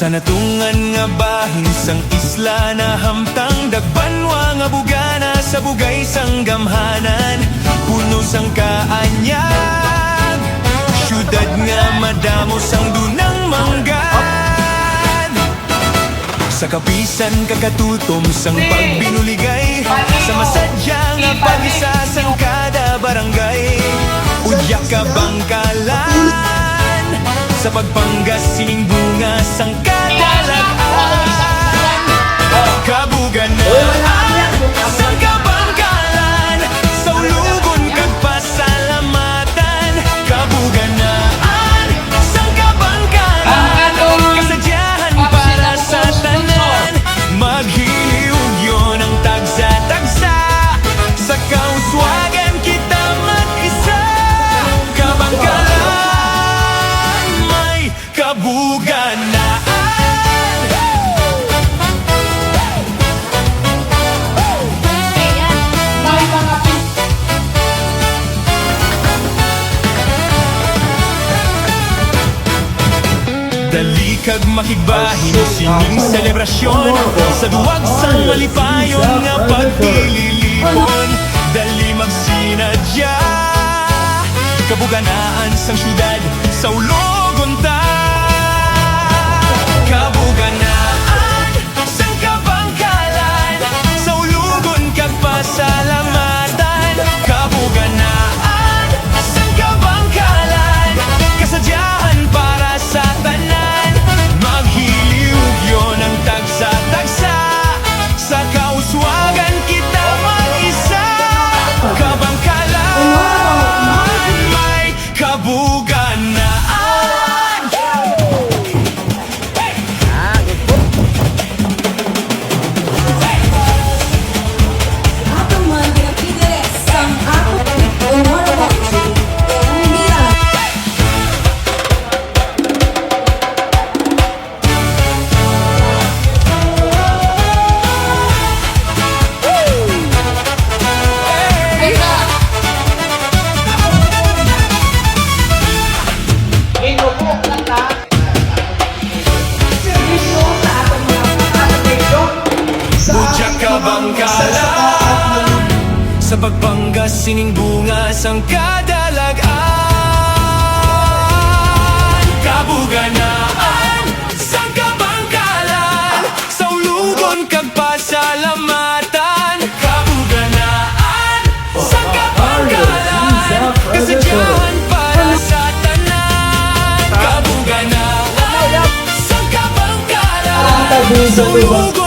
Sa natungan nga bahin sang isla na hamtang dagbanwa nga bugana sa bugay sang gamhanan. Puno sang kaanyag, syudad nga madamo sang dunang manggan. Sa kapisan kakatutom sang pagbinuligay, sa masadya nga pag-isa sang kada barangay. Udyak ka bangkalan, sa pagpanggas sining bunga sang kadalagan. Kabuganaan, sang kabangkalan, sa ulugon kag pasalamatan. Kabuganaan, sang kabangkalan, kasadyahan para sa tanan. Maghiliw yun ang tagsa-tagsa, sa kauswagan kita mag-isa. Kabangkalan, may kabuganaan. Dali kag makigbahin sining selebrasyon, sa duwag sang malipayon nga pagpililipon. Dali magsinadya, kabuganaan sang syudad sa ulogon ta. Kabuganaan, sang kabangkalan, sa ulugon kag pasalamatan. Kabuganaan, sang kabangkalan, kasadyahan para sa tanan. Maghiliw yun ang tagsa-tagsa, sa kauswagan kita mag-isa. Kabangkalan, may kabuganaan. Ako man pinapideres ang ako umarabachi Mira. Udyak ka bangkalan, sa pagpanggas sining bunga sang kadalagan. Kabuganaan, sang kabangkalan, sa ulugon kag pasalamatan. Kabuganaan, sang kabangkalan, kasadyahan para sa tanan. Kabuganaan, sang kabangkalan, sa ulugon